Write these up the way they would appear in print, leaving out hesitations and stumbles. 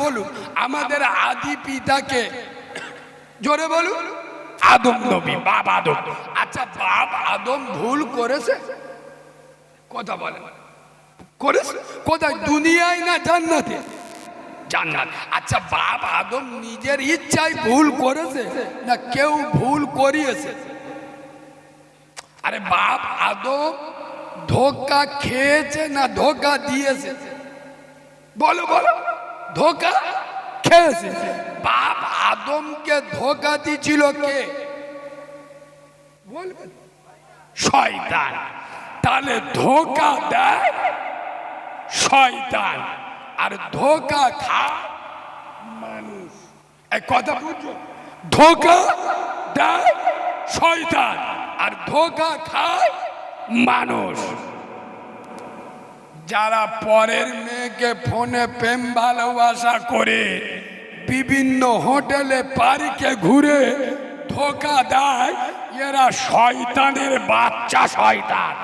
বলুন আমাদের আদি পিতাকে জোরে বলুন আদম নবী, বাপ আদম। আচ্ছা বাপ আদম ভুল করেছে? কথা বলেন, করেছে? কোথায়, দুনিয়ায় না জান্নাতে? জান্নাত। আচ্ছা বাপ আদম নিজের ইচ্ছায় ভুল করেছে না কেউ ভুল করিয়েছে? আরে বাপ আদম ধোকা খেয়েছে না ধোকা দিয়েছে? বলো বলো, ধোকা খেয়েছে। বাপ আদমকে ধোকা দিয়েছিল কে? বলবেন? শয়তান। তাহলে ধোকা দেয় শয়তান আর ধোকা খায় মানুষ। এই কথা বুঝছো? ধোকা দেয় শয়তান আর ধোকা খায় মানুষ। যারা পরের মেয়েকে ফোনে প্রেম ভালোবাসা করে বিভিন্ন হোটেলে পার্কে ঘুরে ধোকা দেয়, এরা শয়তানের বাচ্চা, শয়তান।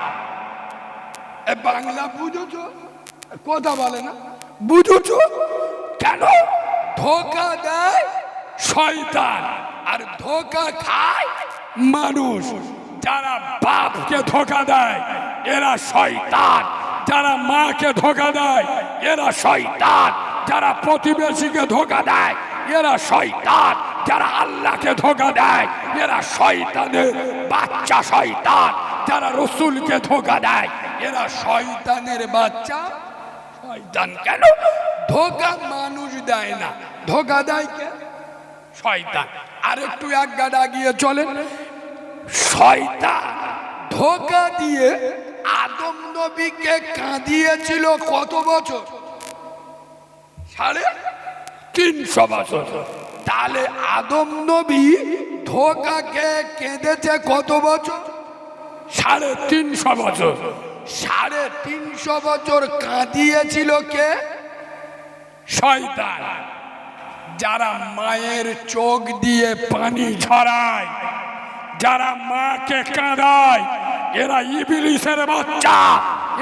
বাংলা বুঝেছো? কথা বলে না, বুঝেছো? কেন? ধোকা দেয় শয়তান আর ধোকা খায় মানুষ। যারা বাপকে ধোকা দেয় এরা শয়তান, যারা মাকে ধোকা দেয় এরা শয়তান, যারা প্রতিবেশীকে ধোকা দেয় এরা শয়তান, যারা আল্লাহকে ধোকা দেয় এরা শয়তানের বাচ্চা, শয়তান। যারা রসুলকে ধোকা দেয় এরা শয়তানের বাচ্চা, শয়তান। কেন? ধোকা মানুষ দেয় না, ধোকা দেয় কে? শয়তান। আর একটু এক গাড়া গিয়ে চলেন, শয়তান ধোকা দিয়ে আদম নবীকে কাঁদিয়েছিল কত বছর? 350 বছর। তাহলে আদম নবী ধোকাকে কেঁদেছে কত বছর? 350 বছর। 350 বছর কাঁদিয়েছিল কে? শয়তান। যারা মায়ের চোখ দিয়ে পানি ঝরায়, যারা মাকে কাঁদায় এরা ইবলিসের বাচ্চা,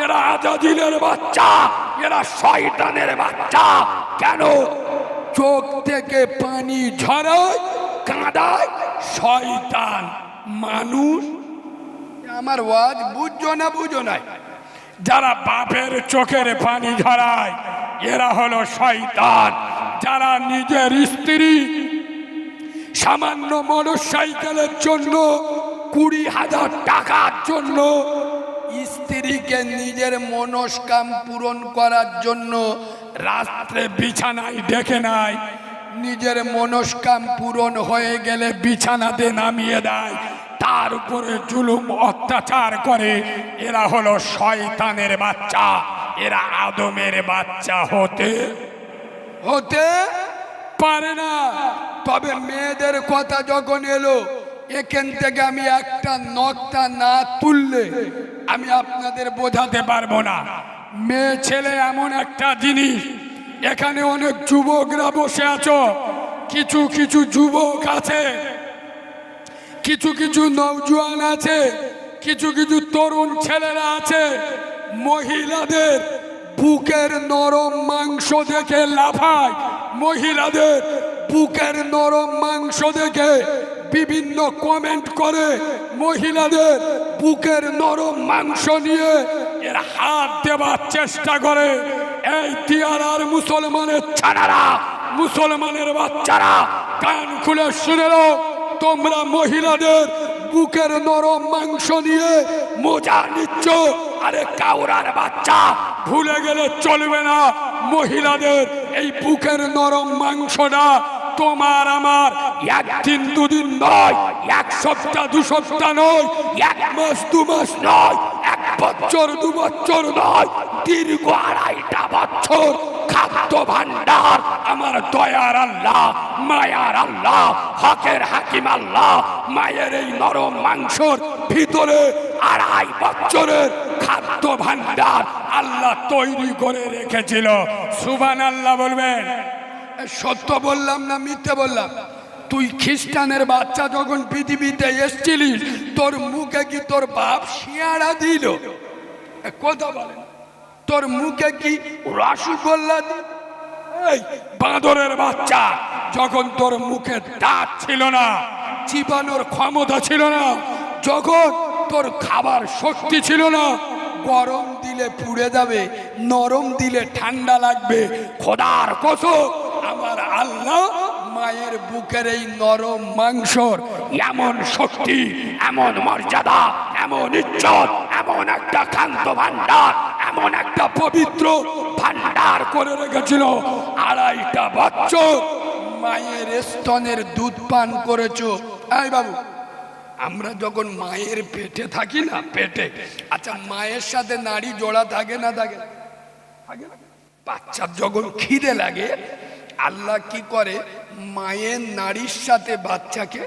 এরা আজাজিলের বাচ্চা, এরা শয়তানের বাচ্চা। কেন? চোখ থেকে পানি ঝরায়, কাঁদায় শয়তান। মানুষ আমার ওয়াজ বুঝছো না বুঝো নাই? যারা বাপের চোখের পানি ঝরায় এরা হলো শয়তান। যারা নিজের স্ত্রী সামান্য মোটরসাইকেলের জন্য 20,000 টাকার জন্য স্ত্রীকে নিজের মনস্কাম পূরণ করার জন্য রাত্রে বিছানায় ডেকে নেয়, নিজের মনস্কাম পূরণ হয়ে গেলে বিছানাতে নামিয়ে দেয়, তার উপরে জুলুম অত্যাচার করে, এরা হলো শয়তানের বাচ্চা। এরা আদমের বাচ্চা হতে পারে না। তবে মেয়েদের কথা যখন এলো, এখান থেকে আমি একটা নকটা না তুললে আমি আপনাদের বোঝাতে পারবো না। মেয়ে ছেলে এমন একটা জিনিস, এখানে অনেক যুবকরা বসে আছো, কিছু কিছু যুবক আছে, কিছু কিছু নওজোয়ান আছে, কিছু কিছু তরুণ ছেলেরা আছে, মহিলাদের বুকের নরম মাংস দেখে লাফায়, মহিলাদের বুকের নরম মাংস দেখে বিভিন্ন কমেন্ট করে, মহিলাদের বুকের নরম মাংস নিয়ে এর হাত দেওয়ার চেষ্টা করে। এই দিয়ারার মুসলমানের ছাড়ারা, মুসলমানের বাচ্চারা, কান খুলে শুনে নাও, তোমরা মহিলাদের বুকের নরম মাংস নিয়ে মজা নিচ্ছ। আরে কাউরার বাচ্চা, ভুলে গেলে চলবে না, মহিলাদের এই বুকের নরম মাংসটা তোমার আমার একদিন দুদিন নয়, এক সপ্তাহ দু সপ্তাহ নয়, এক মাস দু মাস নয়, 1 বছর 2 বছর নয়, দীর্ঘ 2.5 বছর খাদ্য ভান্ডার আমার দয়ার আল্লাহ, মায়ার আল্লাহ, হকের হাকিম আল্লাহ মায়ের এই নরম মাংসর ভিতরে 2.5 বছরের খাদ্য ভান্ডার আল্লাহ তৈরি করে রেখেছিল। সুবহানাল্লাহ বলবেন। সত্য বললাম না মিথ্যে বললাম? তুই খ্রিস্টানের বাচ্চা যখন পৃথিবীতে এসেছিলিস, তোর মুখে কি তোর বাপ শিয়াড়া দিল? কথা বলেন, তোর মুখে কি রসগোল্লা দিল? এই বাঁদরের বাচ্চা, যখন তোর মুখে দাঁত ছিল না, চিবানোর ক্ষমতা ছিল না, যখন তোর খাবার শক্তি ছিল না, গরম দিলে পুড়ে যাবে, নরম দিলে ঠান্ডা লাগবে, খোদার কসম আমার আল্লাহ মায়ের বুকের এই নরম মাংসর এমন শক্তি, এমন মর্যাদা, এমন ইজ্জত, এমন একটা খাদ্য ভান্ডার, এমন একটা পবিত্র ভান্ডার করে রেখেছিল। 2.5 বছর মায়ের স্তনের দুধ পান করেছো। এই বাবু, আমরা যখন মায়ের পেটে থাকি না, পেটে, আচ্ছা মায়ের সাথে নাড়ি জোড়া থাকে না? থাকে। বাচ্চার যখন খিদে লাগে, আল্লাহ কি করে, মায়ের নাড়ির সাথে বাচ্চাকে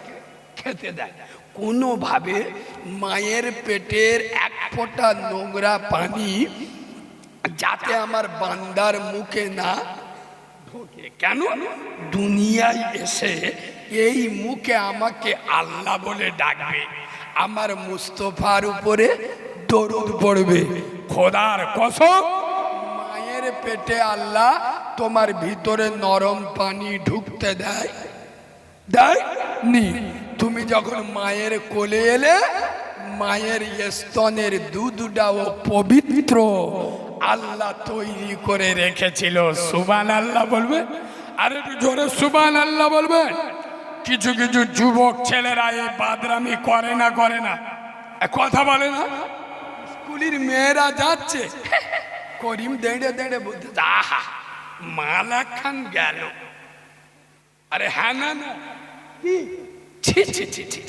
খেতে দেয়। কোনোভাবে মায়ের পেটের এক ফোঁটা নোংরা পানি যাতে আমার বান্দার মুখে না ঢোকে। কেন? দুনিয়ায় এসে এই মুখে আমাকে আল্লাহ বলে ডাকবে, আমার মুস্তফার উপরে দরুদ পড়বে। খোদার কসম, মায়ের পেটে আল্লাহ তোমার ভিতরে নরম পানি ঢুকতে দেয়? দেয়নি। তুমি যখন মায়ের কোলে এলে, মায়ের স্তনের দুধটাও পবিত্র আল্লাহ তৈরি করে রেখেছিল। সুবহানাল্লাহ বলবে? আর একটু জোরে সুবহানাল্লাহ বলবে? কিছু কিছু যুবক ছেলেরা এই বাদরামি করে না, করে না, কথা বলে না। স্কুলের মেয়েরা যাচ্ছে, করিম দেড়ে দেড়ে বলতে, আহা মালা খান গেল। আরে হ্যাঁ না না, ছি ছি ছি ছি,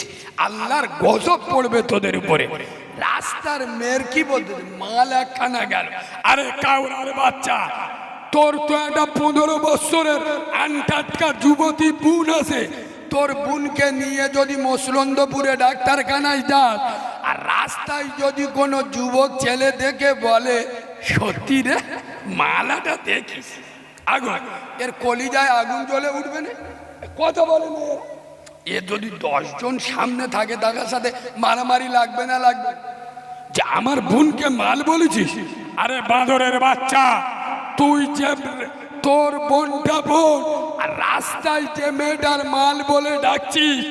আল্লাহর গজব পড়বে তোদের উপরে। রাস্তার মেয়ের কি বলতে, মাল একখানা গেল। আরে কাউরার বাচ্চা, তোর তো একটা 15 বছরের আনটাটকা যুবতী বোন আছে, তোর বোনকে নিয়ে যদি মসলন্দপুরে ডাক্তারখানায় যাস, আর রাস্তায় যদি কোনো যুবক ছেলে দেখে বলে, সত্যি রে মালাটা দেখিস, আগুন, এর কলিজায় আগুন জ্বলে উঠবে না? কথা বলে না? এ যদি 10 জন সামনে থাকে, তার সাথে মারামারি লাগবে না? লাগবে। যে আমার বোনকে মাল বলেছিস? আরে বাঁদরের বাচ্চা, তুই যে তোর বোনটা বোন, আর রাস্তায় যে মেয়েটার মাল বলে ডাকছিস,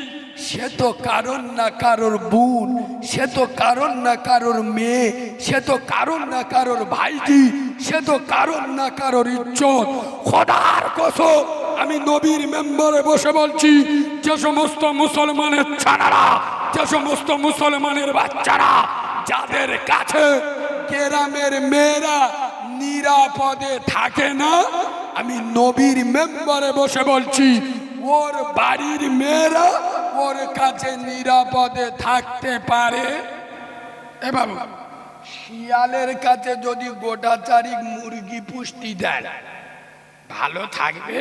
সে তো কারণ না কারোর বোন, সে তো কারণ না কারোর মেয়ে, সে তো কারণ না কারোর ভাইজি, সে তো কারণ না কারোর ইজ্জত। খোদার কসম আমি নবীর মেম্বারে বসে বলছি, যে সমস্ত মুসলমানের ছানারা, যে সমস্ত মুসলমানের বাচ্চারা, যাদের কাছে গ্রামের মেয়েরা নিরাপদে থাকে না, আমি নবীর মেম্বারে বসে বলছি, ওর বাড়ির মেয়েরা ওর কাছে নিরাপদে থাকতে পারে। এ বাবু, শিয়ালের কাছে যদি গোটা চারিক মুরগি পুষ্টি দেন, ভালো থাকবে?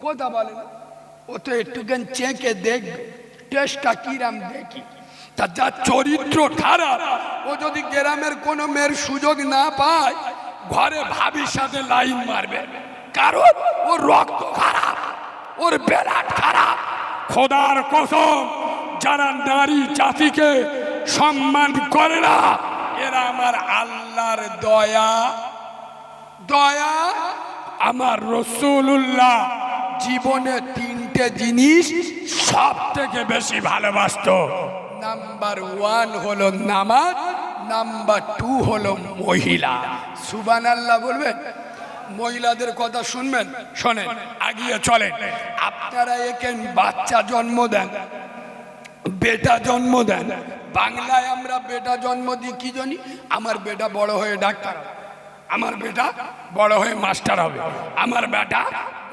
কথা বলে না? ও তো একটুখান চেকে দেখবে, টেস্টটা কিরাম দেখি। তা যার চরিত্র খারাপ, ও যদি গ্রামের কোনো মেয়ের সুযোগ না পায়, ঘরে ভাবির সাথে লাইন মারবে, কারণ ওর রক্ত খারাপ, ওর বেলাট খারাপ। খোদার কসম, যারা নারী জাতিকে সম্মান করে না, এরা আমার আল্লাহর দয়া, দয়া আমার রাসূলুল্লাহ জীবনে 3টে জিনিস সব থেকে বেশি ভালোবাসতো। নাম্বার 1 হলো নামাজ, নাম্বার 2 হলো মহিলা। সুবহানাল্লাহ বলবেন? মহিলাদের কথা শুনবেন? শোনেন, আগিয়ে চলেন। আপনারা একে বাচ্চা জন্ম দেন, বেটা জন্ম দেন। বাংলায় আমরা বেটা জন্ম দিই কি জানি? আমার বেটা বড় হয়ে ডাক্তার হবে, আমার বেটা বড় হয়ে মাস্টার হবে, আমার বেটা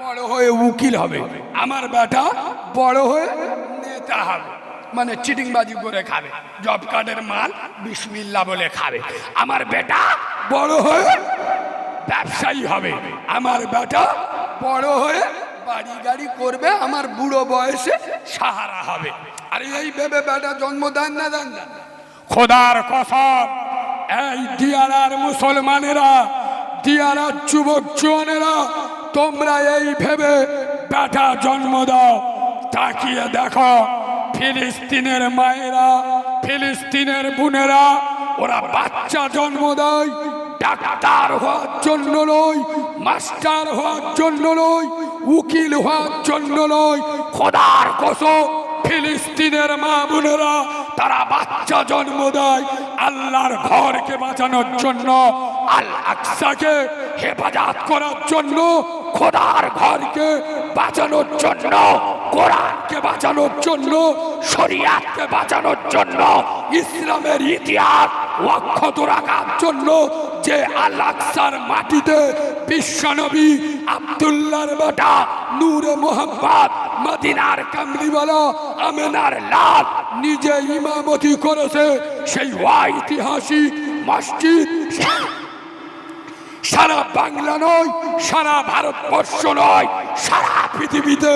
বড় হয়ে উকিল হবে, আমার বেটা বড় হয়ে নেতা হবে, মানে চিটিংবাজি করে খাবে, জব কার্ডের মাল বিসমিল্লাহ বলে খাবে। আমার বেটা বড় হয়ে ব্যবসায়ী হবে, আমার বেটা বড় হয়ে বাড়ি গাড়ি করবে, আমার বুড়ো বয়সে সাহারা হবে। আর এই ভেবে বেটা জন্ম দেন না, দেন না? খোদার কসম, এই দিয়ারার মুসলমানেরা, দিয়ারার যুবক জওয়ানেরা, তোমরা এই ভেবে বেটা জন্ম দাও। তাকিয়ে দেখো, ফিলিস্তিনের মায়েরা, ফিলিস্তিনের বোনেরা, ওরা বাচ্চা জন্ম দেয়, ডাক্তার হওয়ার জন্য নয়, মাস্টার হওয়ার জন্য নয়, উকিল হওয়ার জন্য নয়। খোদার কসম, ফিলিস্তিনের মা বোনেরা তারা বাচ্চা জন্ম দেয় আল্লাহর ঘরকে বাঁচানোর জন্য, আল আকসাকে হেফাজত করার জন্য, খোদার ঘরকে বাঁচানোর জন্য, কোরআনকে বাঁচানোর জন্য, শরিয়াতকে বাঁচানোর জন্য, ইসলামের ইতিহাস অক্ষত রাখার জন্য। যে আল আকসার মাটিতে বিশ্বনবী আব্দুল্লাহর বেটা নূরে মোহাম্মদ মদিনার কামলিওয়ালা আমেনার লাল নিজে ইমামতি করেছে, সেই ঐতিহাসিক মসজিদ সারা বাংলা নয়, সারা ভারতবর্ষ নয়, সারা পৃথিবীতে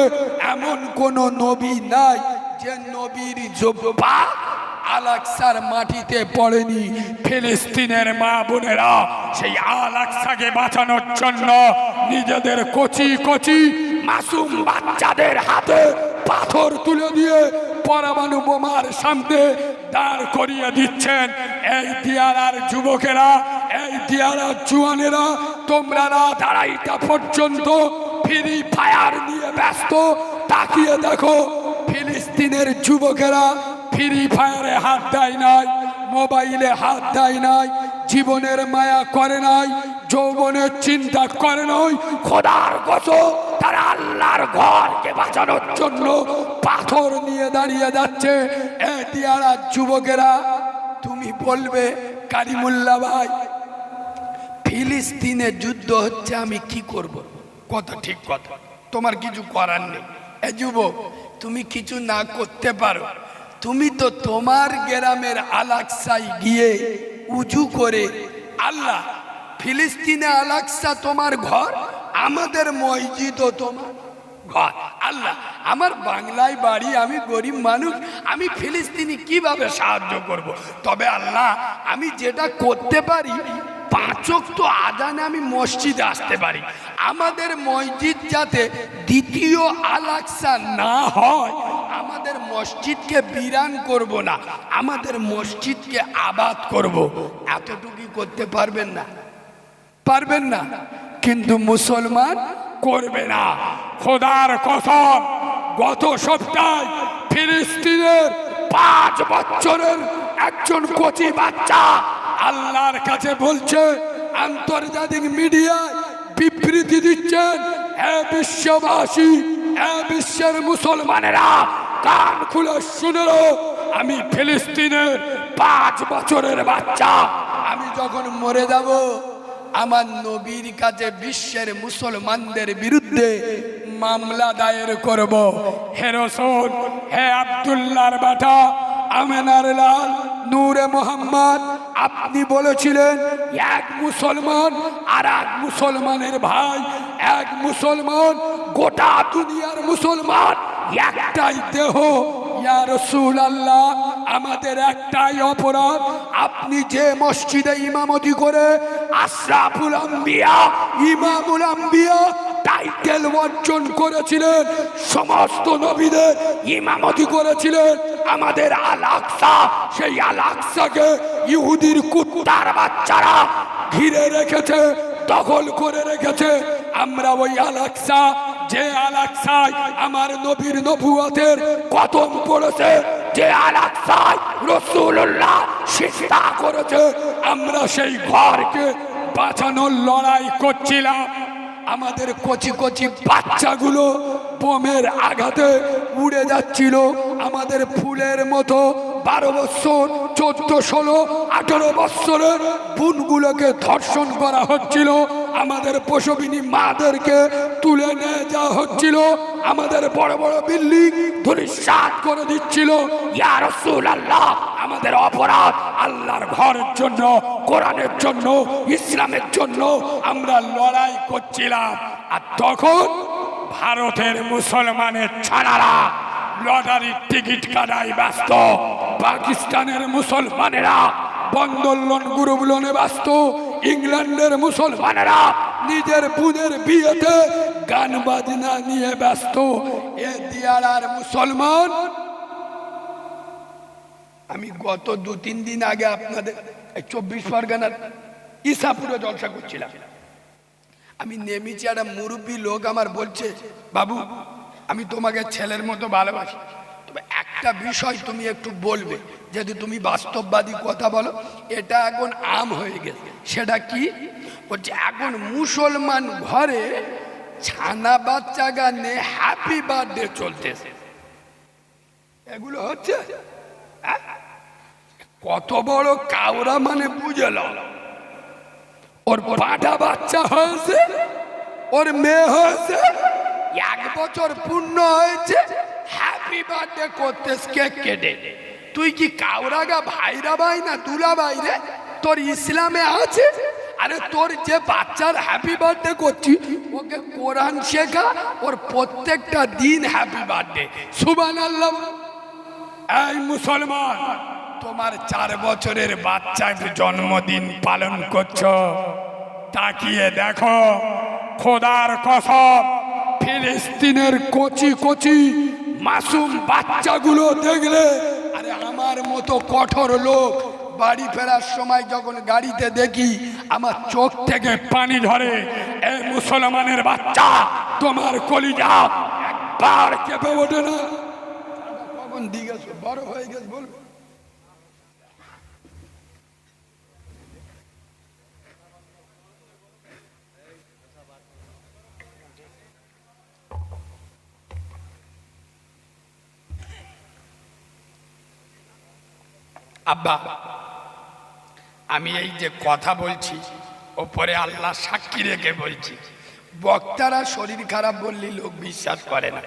এমন কোন নবী নাই যে নবীর জুব্বা আল আকসার মাটিতে পড়েনি। ফিলিস্তিনের মা বোনেরা সেই আল আকসাকে বাঁচানোর জন্য নিজেদের কচি কচি মাসুম বাচ্চাদের হাতে পাথর তুলে দিয়ে পরমাণু বোমার সামনে দাঁড় করিয়ে দিচ্ছেন। এই দিয়ারার যুবকেরা, এই দিয়ারার জুয়ানেরা, তোমরা রাত 2:30 পর্যন্ত ফ্রি ফায়ার নিয়ে ব্যস্ত। তাকিয়ে দেখো, ফিলিস্তিনের যুবকেরা ফ্রি ফায়ারে হাত দেয় নাই, মোবাইলে হাত দেয় নাই, জীবনের মায়া করে নাই, যৌবনের চিন্তা করে নাই। খোদার কসম, তারা আল্লাহর ঘরকে বাঁচানোর জন্য পাথর নিয়ে দাঁড়িয়ে যাচ্ছে। এই দিয়ারার যুবকেরা, তুমি বলবে কারিমুল্লাহ ভাই ফিলিস্তিনে যুদ্ধ হচ্ছে, আমি কি করব? কথা ঠিক কথা, তোমার কিছু করার নেই। এ যুবক, তুমি কিছু না করতে পারো, তুমি তো তোমার গ্রামের আল আকসায় গিয়ে উজু করে আল্লাহ, ফিলিস্তিনে আল আকসা তোমার ঘর, আমাদের মসজিদও তোমার ঘর। আল্লাহ, আমার বাংলায় বাড়ি, আমি গরিব মানুষ, আমি ফিলিস্তিনি কিভাবে সাহায্য করব? তবে আল্লাহ, আমি যেটা করতে পারি, 5 ওয়াক্ত আযানে আমি মসজিদে আসতে পারি। আমাদের মসজিদ যাতে দ্বিতীয় আল আকসা না হয়, আমাদের মসজিদকে বিরান করব না, আমাদের মসজিদকে আবাদ করব। এতটুকু করতে পারবেন না? পারবেন না, কিন্তু মুসলমান করবে না। খোদার কসম, গত সপ্তাহে ফিলিস্তিনের 5 বছরের একজন কচি বাচ্চা আল্লাহর কাছে বলছে, আন্তর্জাতিক মিডিয়ায় বিবৃতি দিচ্ছেন, হে বিশ্ববাসী, হে বিশ্বের মুসলমানেরা, কান খুলে শুনে নাও, আমি ফিলিস্তিনের 5 বছরের বাচ্চা, আমি যখন মরে যাব, আমার নবীর কাছে বিশ্বের মুসলমানদের বিরুদ্ধে মামলা দায়ের করব। হে রাসূল, হে আব্দুল্লাহর বেটা আমেনার লাল নূরে মোহাম্মদ, আপনি বলেছিলেন এক মুসলমান আর এক মুসলমানের ভাই, এক মুসলমান গোটা দুনিয়ার মুসলমান, একটাই দেহ। ইয়া রাসূলুল্লাহ, আমাদের একটাই অপরাধ, আপনি যে মসজিদে ইমামতি করে আশরাফুল আম্বিয়া, ইমামুল আম্বিয়া টাইটেল অর্জন করেছিলেন, সমস্ত নবীদের ইমামতি করেছিলেন, আমাদের আল আকসা, সেই আল আকসাকে ইহুদির কুত্তার বাচ্চারা ঘিরে রেখেছে, দখল করে রেখেছে। আমরা ওই আল আকসা, যে আল আকসায় আমার নবীর নবুয়তের কদম পড়েছে, যে আল আকসায় রাসূলুল্লাহ সিজদা করেছে, আমরা সেই ঘরকে বাঁচানোর লড়াই করছিলাম। আমাদের কচি কচি বাচ্চাগুলো বোমের আঘাতে উড়ে যাচ্ছিল, আমাদের ফুলের মতো 12 বছর, 14, 16, 18 বছরের বোনগুলোকে ধর্ষণ করা হচ্ছিল, আমাদের প্রসবিনী মাদেরকে তুলে নিয়ে যাওয়া হচ্ছিল, আমাদের বড় বড় বিল্ডিং ধূলিসাৎ করে দিচ্ছিল। ইয়া রাসূলুল্লাহ, আমাদের অপরাধ, আল্লাহর ঘরের জন্য, কোরআনের জন্য, ইসলামের জন্য আমরা লড়াই করছিলাম। আর তখন ভারতের মুসলমানের ছাড়ারা লটারির টিকিট কাটায় ব্যস্ত, পাকিস্তানের মুসলমানেরা বন্ধন লোন, গ্রুপ লোনে ব্যস্ত, ইংল্যান্ডের মুসলমানেরা নিজের বোনের বিয়েতে গান বাজনা নিয়ে ব্যস্ত। এ দিয়ারার মুসলমান, আমি গত 2-3 দিন আগে আপনাদের 24 পরগনার ইসাপুরে জলসা করছিলাম, আমি নেমেছি, একটা মুরব্বী লোক আমার বলছে, বাবু আমি তোমাকে ছেলের মতো ভালোবাসি, তবে একটা বিষয় তুমি একটু বলবে, যদি তুমি বাস্তববাদী কথা বলো, এটা এখন আম হয়ে গেছে। সেটা কি? বলছে এখন মুসলমান ঘরে ছানা বাচ্চা গানে হ্যাপি বার্থডে চলতেছে। এগুলো হচ্ছে কত বড় কাউরা, মানে বুঝল, ওর পাটা বাচ্চা হয়েছে, ওর মেয়ে হয়েছে, 1 বছর পূর্ণ হয়েছে, হ্যাপি বার্থডে করতেস কেক কেটে। তুই কি কাউরাগা ভাইরা ভাই না দুলা ভাইরে? তোর ইসলামে আছে? আরে তোর যে বাচ্চার হ্যাপি বার্থডে করছি, ওকে কোরআন শেখা, ওর প্রত্যেকটা দিন হ্যাপি বার্থডে। সুবহানাল্লাহ। এই মুসলমান, তোমার 4 বছরের বাচ্চার জন্মদিন পালন করছো, তাকিয়ে দেখো, খোদার কসম, ফিলিস্তিনের কচি কচি মাসুম বাচ্চাগুলো দেখলে, আরে আমার মতো কঠোর লোক বাড়ি ফেরার সময় যখন গাড়িতে দেখি, আমার চোখ থেকে পানি ধরে। এই মুসলমানের বাচ্চা, তোমার কলিজা একবার কেঁপে ওঠে না? কখন দিকে বড় হয়ে গেছে বলবো। আব্বা, আমি এই যে কথা বলছি, ওপরে আল্লাহ সাক্ষী রেখে বলছি, বক্তারা শরীর খারাপ বললে লোক বিশ্বাস করে না।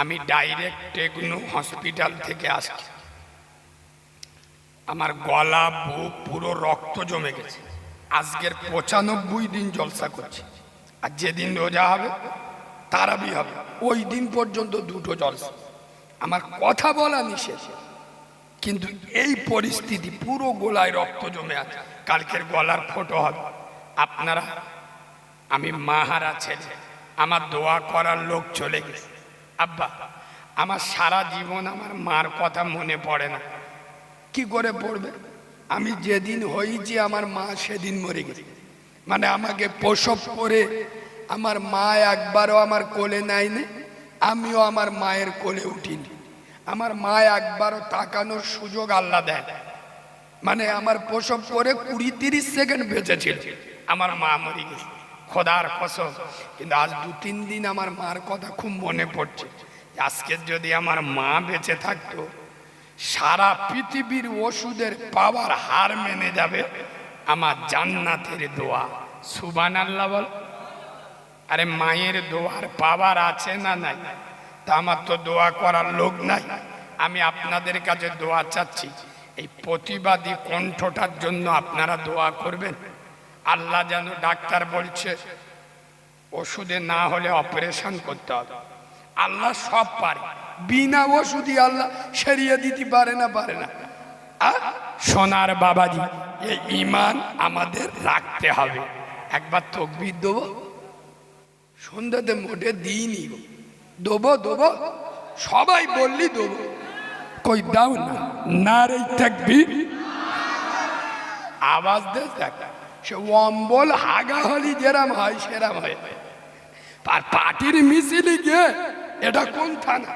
আমি ডাইরেক্ট টেকনো হসপিটাল থেকে আসছি, আমার গলা বুক পুরো রক্ত জমে গেছে। আজকের 95 দিন জলসা করছি, আর যেদিন রোজা হবে, তারাবি হবে, ওই দিন পর্যন্ত 2টো জলসা। আমার কথা বলা নিষেধ, কিন্তু এই পরিস্থিতি, পুরো গলায় রক্ত জমে আছে। কালকের গলার ফটো হবে আপনারা। আমি মাহারা ছেলে, আমার দোয়া করার লোক চলে গেছে। আব্বা, আমার সারা জীবন আমার মার কথা মনে পড়ে না। কি করে পড়বে? আমি যেদিন হয়েছি আমার মা সেদিন মরে গেছে। মানে আমাকে প্রসব করে আমার মা একবারও আমার কোলে নেয়নি, আমিও আমার মায়ের কোলে উঠিনি। আমার মা একবারও তাকানোর সুযোগ আল্লাহ দেয়। মানে আমার প্রসব করে 20-30 সেকেন্ড বেঁচেছিল, আমার মা মরে গেছে, খোদার কসম। কিন্তু আজ 2-3 দিন আমার মার কথা খুব মনে পড়ছে। আজকে যদি আমার মা বেঁচে থাকতো, সারা পৃথিবীর ওষুধের পাওয়ার হার মেনে যাবে আমার জান্নাতের দোয়া। সুবহানাল্লাহ বল। আরে মায়ের দোয়ার পাওয়ার আছে না নাই? তা আমার তো দোয়া করার লোক নাই। আমি আপনাদের কাছে দোয়া চাচ্ছি, এই প্রতিবাদী কণ্ঠটার জন্য আপনারা দোয়া করবেন। আল্লাহ যেন, ডাক্তার বলছে ওষুধে না হলে অপারেশন করতে হবে, আল্লাহ সব পারে, বিনা ওষুধই আল্লাহ সেরিয়ে দিতে পারে না, পারে না। সোনার বাবাজি, এই ঈমান আমাদের রাখতে হবে। একবার তাকবীর দেবো, সন্ধ্যাতে মোটে দিইনি, দেবো, সবাই বললি দেবো, কই দাও না, নারে তাকবীর, আওয়াজ দে। দেখ, সে অম্বল হাগা হলি যেরাম হয় সেরাম হয়। আর পার্টির মিছিলে গিয়ে, এটা কোন থানা?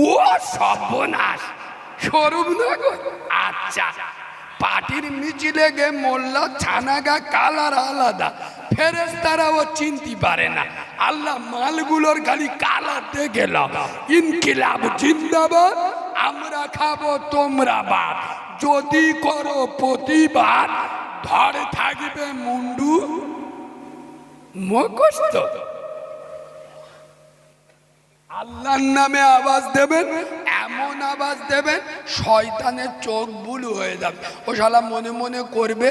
ও সর্বনাশ, স্বরূপনগর। আচ্ছা, পার্টির মিছিলে গে মোল্লা ছানাগা কালার আলাদা, ফেরেশতারাও চিনতে পারে না। আল্লাহ মালগুলোর খালি কালার দিয়ে গেল। ইনকিলাব জিন্দাবাদ, আমরা খাবো তোমরা বাদ, যদি করো প্রতিবাদ, ধরে থাকবে মুন্ডু মুখস্থ। আল্লাহর নামে আওয়াজ দেবেন, এমন আওয়াজ দেবেন শয়তানের চোখ বুলু হয়ে যাবে। ও শালা মনে মনে করবে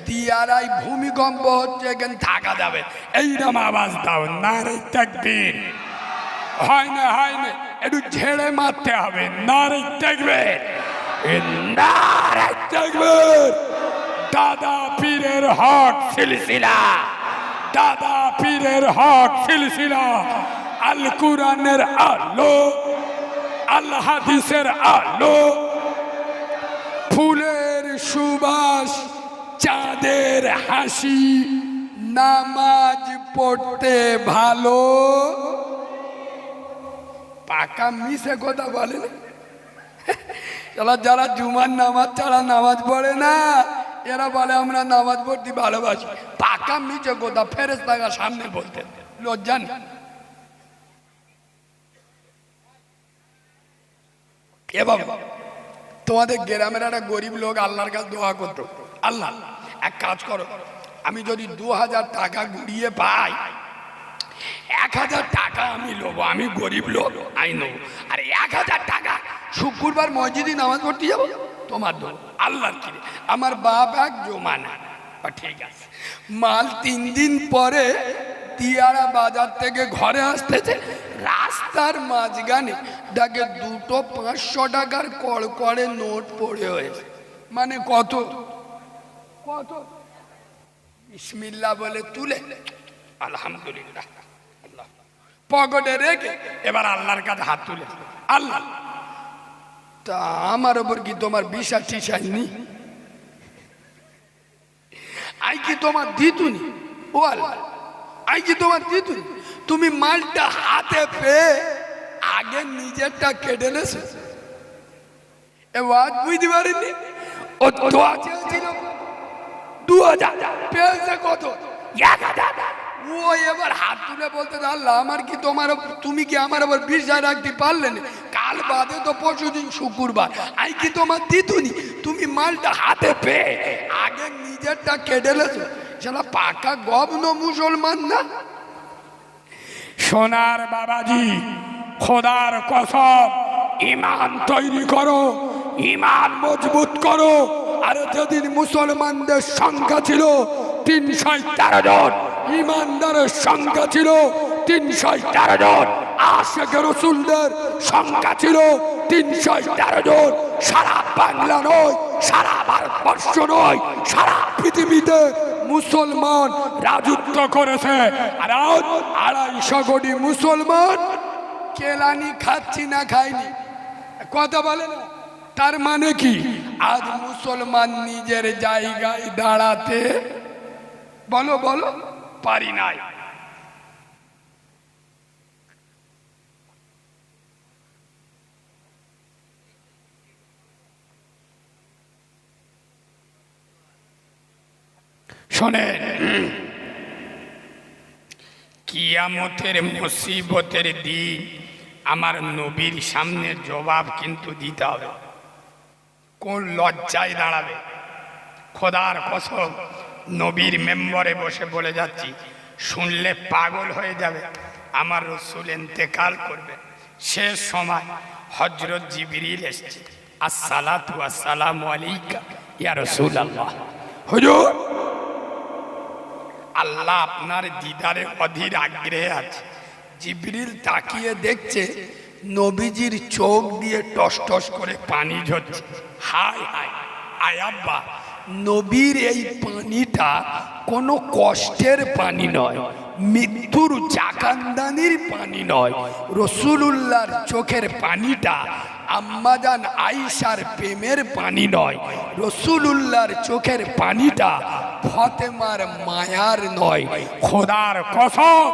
দিয়ারাই ভূমিকম্প হচ্ছে, এখানে থাকা যাবে। এইরকম আওয়াজ দাও, নারে তাকবীর। হয় না, একটু ঝেড়ে মারতে হবে, নারে তাকবীর, নারে তাকবীর। দাদা পীরের হক সিলসিলা, দাদা পীরের হক সিলসিলা, আল কুরআনের আলো, আল হাদিসের আলো, ফুলের সুবাস চাঁদের হাসি নামাজ পড়তে ভালো। পাকা মিশে কথা বলে না। যারা জুমার নামাজ ছাড়া নামাজ পড়ে না এরা বলে আমরা নামাজ পড়তে ভালোবাসি। পাকা মিছে কথা ফেরেশতারা সামনে বলতেন, লজ্জা নেই। এবং তোমাদের গ্রামের একটা গরিব লোক আল্লাহর কাছে দোয়া করতো, আল্লাহ এক কাজ করো, আমি যদি 2000 টাকা ঘুরিয়ে পাই 1000 টাকা আমি নেবো, আমি গরিব লোক আমি নেবো, আর 1000 টাকা শুক্রবার মসজিদে নামাজ পড়তে যাবো তোমার দেবো। আল্লাহর কি আমার বাপ এক জমা না, ঠিক আছে। মাল 3 দিন পরে দিয়ারা বাজার থেকে ঘরে আসতেছে, রাস্তার মাঝখানে দেখে দুটো 500 টাকার কড়কড়ে নোট পড়ে হয়েছে। মানে কত কত? বিসমিল্লাহ বলে তুলে আলহামদুলিল্লাহ আল্লাহ পকেটে রেখে এবার আল্লাহর কাছে হাত তুলে, আল্লাহ তা আমার ওপর কি তোমার বিশ্বাস টিসাইনি? আই কি তোমার দিতুনি? ও আল্লাহ আই কি তোমার দিতুনি? তুমি মালটা হাতে পেয়ে আগে নিজেরটা কেটে নেছো। এ ওয়াজ বুঝতে পারিনি। ও দোয়া চেয়েছিল 2000, পেয়েছে কত? 1000। ও এবার হাত তুলে বলতে, আল্লাহ আমার কি তোমার, তুমি কি আমার আবার বিশ্বাস রাখতে পারলে না? কাল বাদে তো পরশুদিন শুক্রবার, আই কি তোমার দিতুনি? তুমি মালটা হাতে পেয়ে আগে নিজেরটা কেটে নেছো। সেটা পাকা গবন মুসলমান না। সোনার বাবাজি, খোদার কসম, ইমান তৈরি করো, ইমান মজবুত করো। আর যেদিন মুসলমানদের সংখ্যা ছিল 313 জন, ইমানদারের সংখ্যা ছিল 313 জন, আশিক রাসূলদের সংখ্যা ছিল 313 জন। সারা বাংলা নয়, সারা ভারতবর্ষ নয়, সারা পৃথিবীতে মুসলমান রাজত্ব করেছে। আর আজ 250 কোটি মুসলমান কেলানি খাচ্ছি না খাইনি কথা বলে না। তার মানে কি আজ মুসলমান নিজের জায়গায় দাঁড়াতে বলো বলো পারি নাই। শোনেন, কিয়ামতের মুসিবতের দিন আমার নবীর সামনে জবাব কিন্তু দিতে হবে। কোন লজ্জায় দাঁড়াবে? খোদার কসম, নবীর মেম্বরে বসে বলে যাচ্ছি, শুনলে পাগল হয়ে যাবে। আমার রাসূল ইন্তেকাল করবে, শেষ সময় হযরত জিবরিল এসেছে, আসসালাতু ওয়াসসালামু আলাইকা ইয়া রাসূলুল্লাহ। হুজুর, আল্লাহ আপনার দিদারে অধীর আগ্রহে আছে। জিবরিল তাকিয়ে দেখছে নবীজির চোখ দিয়ে টস টস করে পানি ঝরছে। হায় হায়, আয় আব্বা, নবীর এই পানিটা কোনো কষ্টের পানি নয়, মৃত্যুর জাকান্দানির পানি নয়। রাসূলুল্লাহর চোখের পানিটা আম্মাজান আয়েশার প্রেমের পানি নয়। রাসূলুল্লাহর চোখের পানিটা ফাতেমার মায়ার নয়। খোদার কসম,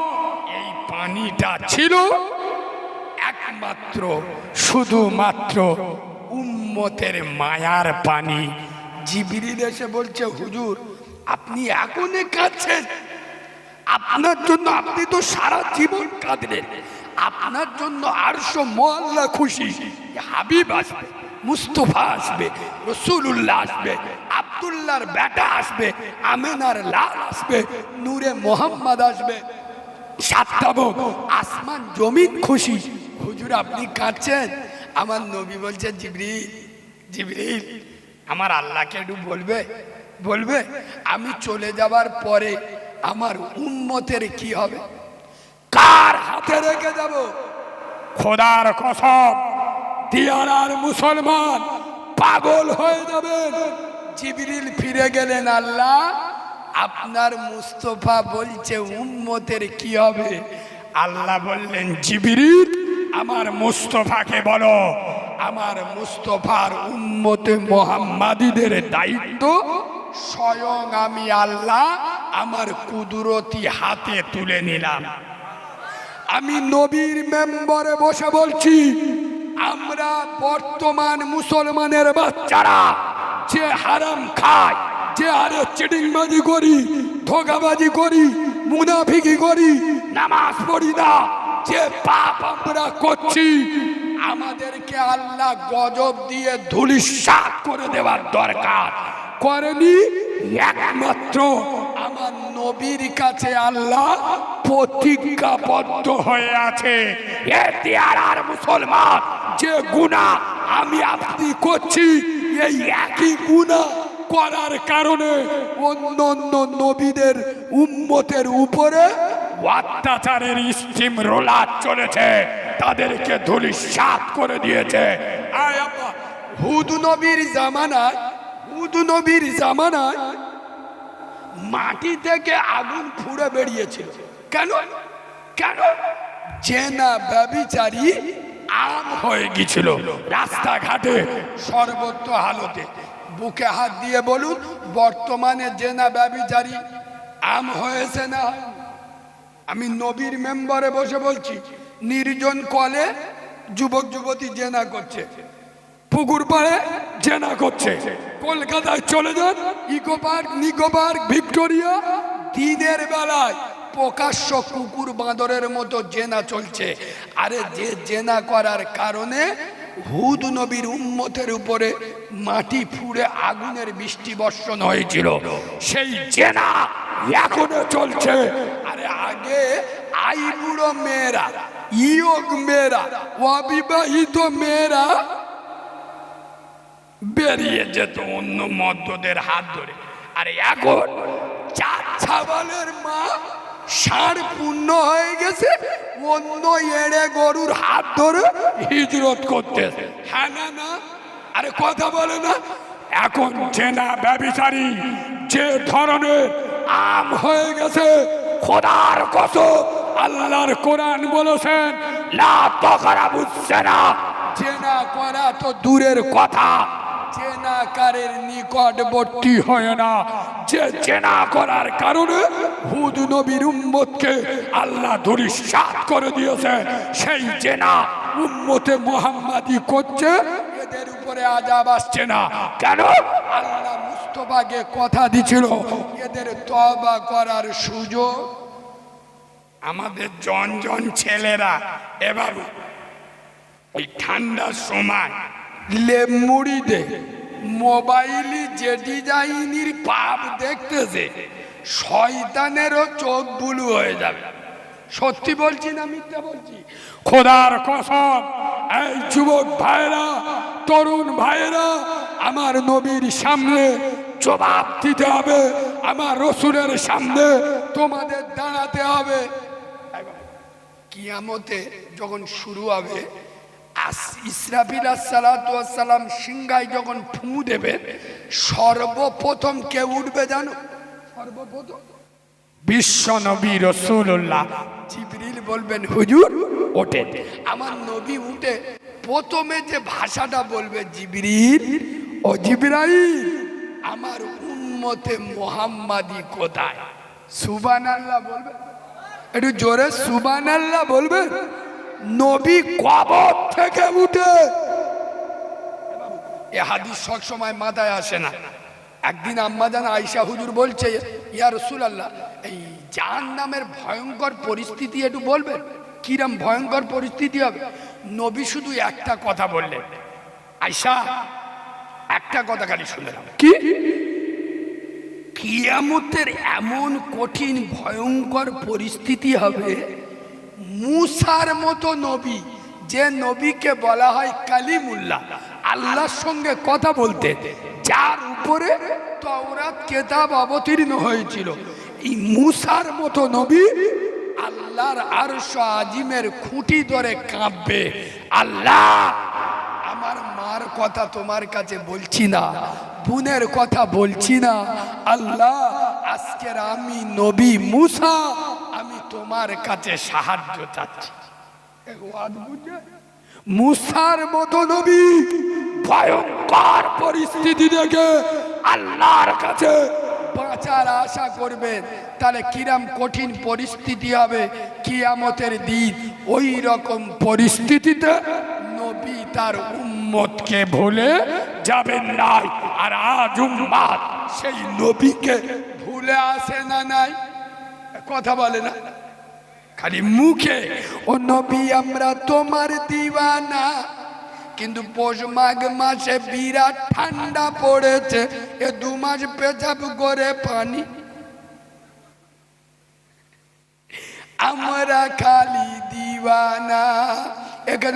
এই পানিটা ছিল একমাত্র শুধুমাত্র উম্মতের মায়ার পানি। জিবরিল এসে বলছে, হুজুর আপনি এখনই কাঁদছেন? আপনার জন্য, আপনি তো সারা জীবন কাঁদলেন, আপনার জন্য আরশ মোয়াল্লা খুশি। হাবিব আসবে, মুস্তফা আসবে, রাসূলুল্লাহ আসবে, আব্দুল্লাহর বেটা আসবে, আমেনার লাল আসবে, নূরে মোহাম্মদ আসবে, সাতটাবো আসমান জমিন খুশি। হুজুর আপনি কাঁদছেন? আমার নবী বলছে, জিবরিল জিবরিল আমার আল্লাহকে একটু বলবে বলবে আমি চলে যাবার পরে আমার উম্মতের কি হবে, কার হাতে রেখে যাব? খোদার কসম, দিয়ারার মুসলমান পাগল হয়ে যাবেন। জিবরিল ফিরে গেলেন, আল্লাহ আপনার মুস্তফা বলছে উম্মতের কি হবে? আল্লাহ বললেন, জিবরিল আমার মুস্তফাকে বলো আমার মুস্তফার উম্মতে মুহাম্মাদীদের দায়িত্ব স্বয়ং আমি আল্লাহ আমার কুদরতি হাতে তুলে নিলাম। আমি নবীর মেম্বারে বসে বলছি, আমরা বর্তমান মুসলমানের বাচ্চারা যে হারাম খায়, যে আরে চিটিংবাজি করি, ধোঁকাবাজি করি, মুনাফিকি করি, নামাজ পড়ি না, যে পাপ আমরা করছি, আমাদেরকে আল্লাহ গজব দিয়ে ধূলিসাৎ করে দেওয়ার দরকার করেনি। একমাত্র আমার নবীর কাছে আল্লাহ প্রতিজ্ঞাবদ্ধ হয়ে আছে, এতে আর মুসলমান যে গুনাহ আমি আপনি করছি, এই একই গুনাহ করার কারণে অন্য অন্য নবীদের উম্মতের উপরে অত্যাচারের স্টিম রোলার চলেছে, তাদেরকে ধূলিসাৎ করে দিয়েছে। হুদ নবীর জামানায় মাটি থেকে আগুন ফুড়ে বেরিয়েছিল। কেন? জেনা ব্যভিচারী আম হয়ে গিয়েছিল রাস্তাঘাটে সর্বত্র হালতে। বুকে হাত দিয়ে বলুন, বর্তমানে জেনা ব্যভিচারী আম হয়েছে না? আমি নবীর মেম্বারে বসে বলছি, নির্জন কলে যুবক যুবতী জেনা করছে, পুকুর পাড়ে জেনা করছে। কলকাতায় চলে যান, eco park, Nicco park, Victoria, দিনের বেলায় প্রকাশ্য কুকুর বাঁদরের মতো জেনা চলছে। আরে যে জেনা করার কারণে হুদ নবীর উম্মতের উপরে মাটি ফুঁড়ে আগুনের বৃষ্টি বর্ষণ হয়েছিল, সেই জেনা এখনো চলছে। আরে আগে আইবুড়ো মেয়েরা, ইয়ক মেয়েরা, অবিবাহিত মেয়েরা বেরিয়ে যেত অন্য মদ্যদের হাত ধরে। আরে এখন 4 ছাবালের মা ষাঁড় পূর্ণ হয়ে গেছে, অন্য এড়ে গরুর হাত ধরে হিজরত করতে। হ্যাঁ না? আরে কথা বলে না? এখন জেনা ব্যভিচারী যে ধরনের আম হয়ে গেছে, খোদার কসম, আল্লাহর কোরআন বলেছেন, লা তাকরাবুস জিনা, জেনা করা তো দূরের কথা, জেনাকারের নিকটবর্তী হয় না। যে জেনা করার কারণে হুদ নবীর উম্মতকে আল্লাহ ধূলিসাৎ করে দিয়েছে, সেই জেনা উম্মতে মুহাম্মাদি করছে, এদের উপরে আযাব আসছে না। কেন? আল্লাহ মুস্তাফাকে কথা দিছিল, এদের তওবা করার সুযোগ। আমাদের জন ছেলেরা এবার ওই ঠান্ডার সময় লেমুড়ি দে মোবাইলে যে ডিজাইনের পাপ দেখতেছে, শয়তানেরও চোখ বুলু হয়ে যাবে। সত্যি বলছি না মিথ্যা বলছি? খোদার কসম, এই যুবক ভাইরা, তরুণ ভাইরা, আমার নবীর সামনে জবাব দিতে হবে, আমার রসুলের সামনে তোমাদের দাঁড়াতে হবে। কিয়ামতে যখন শুরু হবে, ইসরাফিল আলাইহিস সালাম সিংহায় যখন ফু দেবে, সর্বপ্রথম কে উঠবে জানো? সর্বপ্রথম বিশ্ব নবী রাসূলুল্লাহ। জিবরিল বলবেন, হুজুর ওঠেন। আমার নবী উঠে প্রথমে যে ভাষাটা বলবে, জিবরিল, ও জিবরাইল, আমার উম্মতে মুহাম্মাদি কোথায়? সুবহানাল্লাহ বলবে, একটু জোরে সুবহানাল্লাহ বলবে। নবী কবর থেকে উঠে, এ হাদিস সব সময় মাথায় আসে না। একদিন আম্মাজান আয়েশা হুজুর বলছে, ইয়া রাসূলুল্লাহ, এই জাহান্নামের ভয়ঙ্কর পরিস্থিতি একটু বলবেন, কিরম ভয়ঙ্কর পরিস্থিতি হবে? নবী শুধু একটা কথা বললেন, আয়েশা একটা কথা খালি শুনে নাও, কি? কিয়ামতের এমন কঠিন ভয়ঙ্কর পরিস্থিতি হবে, মুসার মতো নবী, যে নবীকে বলা হয় কালিমুল্লাহ, আল্লাহর সঙ্গে কথা বলতে, যার উপরে তাওরাত কিতাব অবতীর্ণ হয়েছিল, এই মুসার মতো নবী আল্লাহর আরশ আজিমের খুঁটি ধরে কাঁপবে। আল্লাহ, আমার মার কথা তোমার কাছে বলছি না, বোনের কথা বলছি না, আল্লাহ আজকের আমি নবী মুসা, আমি তোমার কাছে সাহায্য চাচ্ছি। মুসার মতো নবী ভয়ঙ্কর পরিস্থিতি দেখে আল্লাহর কাছে বাঁচার আশা করবেন, তাহলে কিরাম কঠিন পরিস্থিতি হবে কিয়ামতের দিন। ওই রকম পরিস্থিতিতে নবী তার উম্মতকে ভুলে যাবেন না। আর আজ উম্মত সেই নবীকে ভুলে আসে না নাই? কথা বলে না খালি মুখে, ও নবী আমরা তোমার দিওয়ানা, কিন্তু পৌষ মাঘ মাসে বিরাট ঠান্ডা পড়েছে, এ 2 মাস পেছাব করে পানি, আমরা খালি দিওয়ানা। এখানে